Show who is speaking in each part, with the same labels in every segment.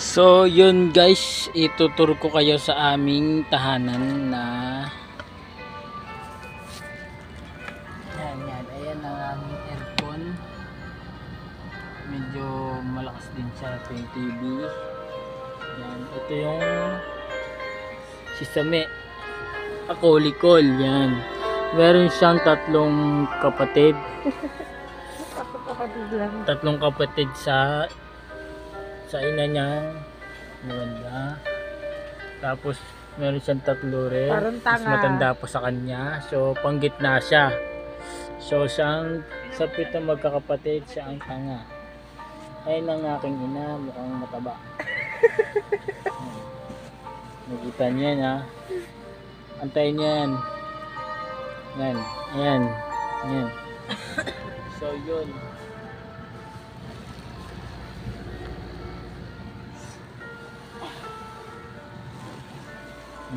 Speaker 1: So yun guys, ituturo ko kayo sa aming tahanan na yan, ayan ang aming aircon. Medyo malakas din siya, ito yung TV. Yan, ito yung sisame, akolikol, yan. Meron siyang tatlong kapatid. Tatlong kapatid sa ina niya. Maganda. Tapos meron siyang tatlo rin. Mas matanda pa sa kanya. So panggitna siya. So siyang sa pitong magkakapatid, siya ang tanga. Ayun ang aking ina, mukhang mataba. Nakita niya na. Antayin niya yan. Yan. Ayan. Ayan. So yun.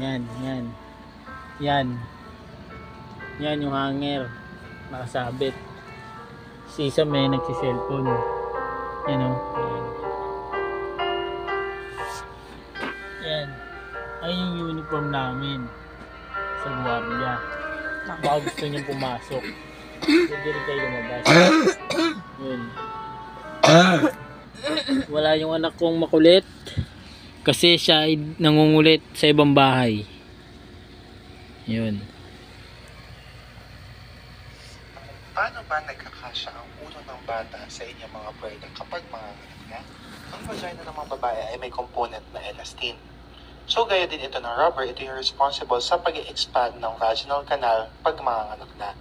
Speaker 1: Yan. Yan yung hanger. Nakasabit. Si isa may nagsiselfone. Yan o. Yan. Ayun yung uniform namin sa guardia. Baka gusto niyang pumasok. Pwede rin kayo lumabas. Yun. Wala yung anak kong makulit kasi siya ay nangungulit sa ibang bahay. Yun.
Speaker 2: Paano ba nagkakasya ang ulo ng bata sa inyong mga puweda kapag manganganak na? Ang vagina ng mga babae ay may component na elastin. So gaya din ito ng rubber, ito yung responsible sa pag-expand ng vaginal canal pag manganganak na.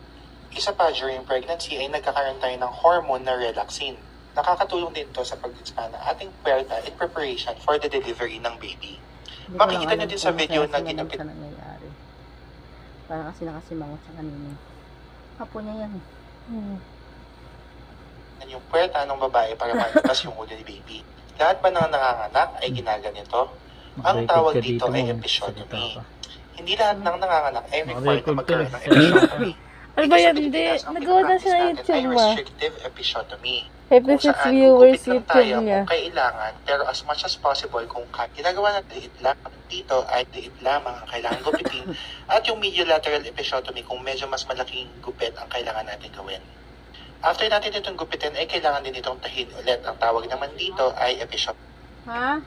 Speaker 2: Isa pa, during pregnancy ay nagkakaroon tayo ng hormone na relaxin. Nakakatulong din ito sa pag-expand ng ating puwerta in preparation for the delivery ng baby. Makikita nyo din sa video na ginapit.
Speaker 3: Parang kasi nakasimangot sa kanina. Hapo niya yan.
Speaker 2: Yung puwerta ng babae para malabas yung ulo ni baby. Lahat ba ng nanganganak ay ginaganito? Ang tawag dito ay episiotomy. Hindi lahat ng nanganganak ay required na magkaroon ng episiotomy.
Speaker 3: Ano ba yan? Hindi. Nagawa na siya na YouTube ba?
Speaker 2: Restrictive episiotomy.
Speaker 3: 56 viewers YouTube niya.
Speaker 2: Kung kailangan, pero as much as possible kung ginagawa na liit lang dito ay liit lamang ang kailangan gupitin at yung medial lateral episiotomy kung medyo mas malaking gupit ang kailangan natin gawin. After natin itong gupitin ay kailangan din itong tahin ulit. Ang tawag naman dito ay episiotomy.
Speaker 3: Ha?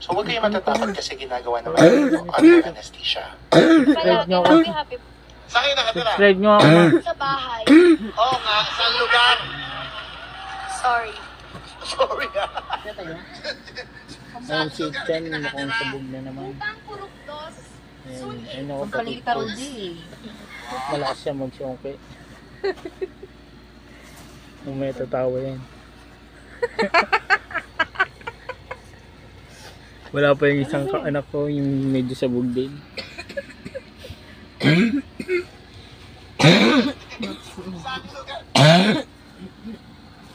Speaker 2: So huwag kayo matatakot kasi ginagawa naman ito under anesthesia. Sa akin nakatira?
Speaker 1: Subscribe nyo ako.
Speaker 4: Sa bahay.
Speaker 2: Oo nga, sa lugar.
Speaker 4: Sorry.
Speaker 2: Sorry ah.
Speaker 1: Ayun si Chen, mukhang sabog na naman.
Speaker 4: Utang purok dos.
Speaker 1: Ayun ako patipos. Malakas siya mag-songke. Kung may tatawa yan. Wala pa yung isang anak ko, yung medyo sabog din.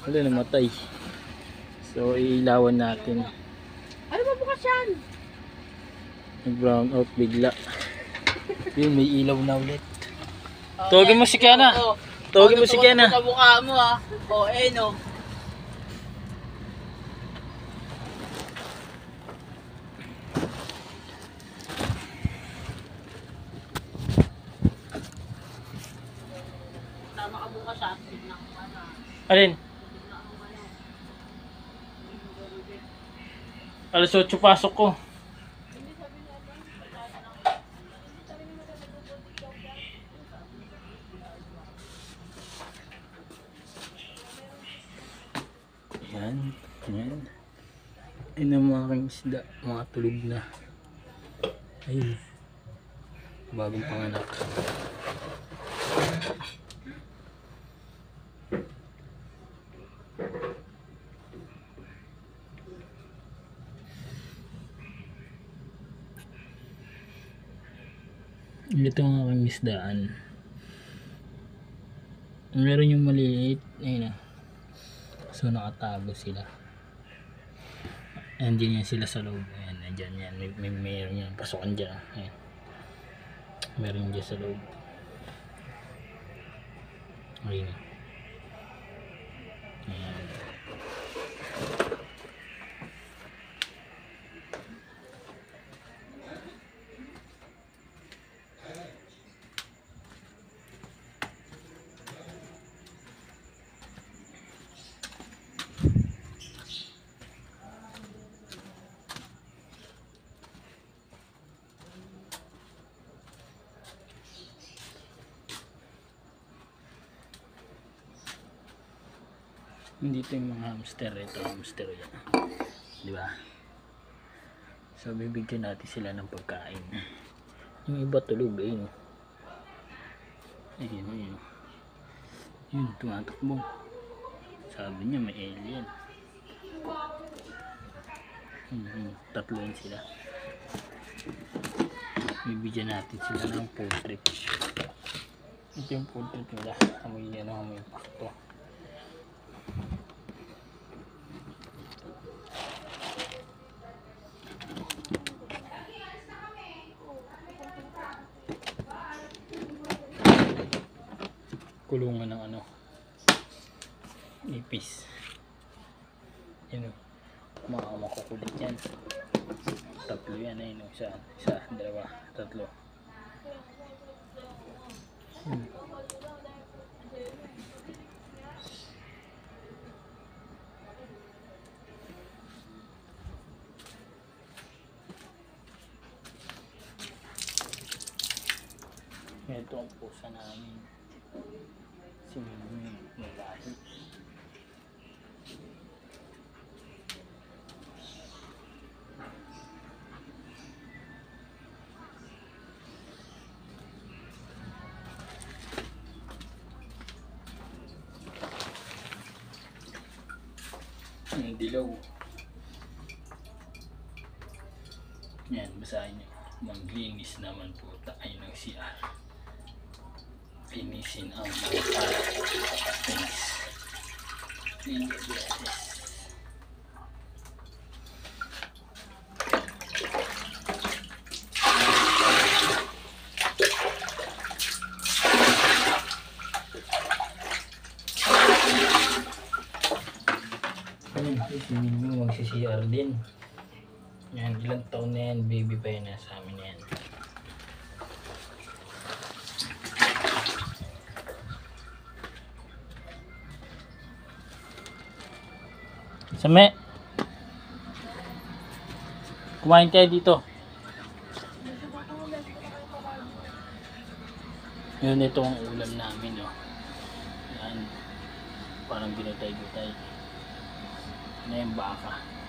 Speaker 1: Wala, namatay. So ilawan natin.
Speaker 3: Ano ba bukas yan?
Speaker 1: Nag-brown out bigla. Yun, may ilaw na ulit. Tawagin mo si Kiana. Tawagin mo si Kiana.
Speaker 5: Sa mukha mo ah. O, no. Tama ka bukas sa atin ng ano.
Speaker 1: Alin? Alas 8 pasok ko. Yan. Ayun ang mga aking isda. Mga tulog na. Ayun. Bagong panganak. Ito ang aking isdaan. Meron yung maliit. Ayun na. So nakatago sila. Andiyan yan sila sa loob. Ayan, andyan yan. Meron yan. Pasokan dyan. Ayan. Meron dyan sa loob. Ayun. Ayan. Dito yung mga hamster, ito hamster yan. Di ba? So bibigyan natin sila ng pagkain. Yung iba tulog, ayun. Ayun, ayun. Yun, tumatakbo. Sabi niya may alien. Tatlo yun sila. Bibigyan natin sila ng food trip. Ito yung food trip nila. Amoy yan, amoy pakto. Kulungan ng ano, ipis. Yun o, mga makukulit yan. Tatlo yan, ayun o, isa, dalawa, tatlo. Ito ang pusa namin. Si Mimi, may lahi. Yung dilaw. Yan, basahin nyo. Maglinis naman po tayo ng CR. Linisin ang mga things. Ayun, magsi-CR din. Yan, ilang taon na yan, baby pa yan sa amin yan. Same, kumain tayo dito. Yun, ito ang ulam namin, oh. Yan, parang ginutay-gutay. Ano yung baka.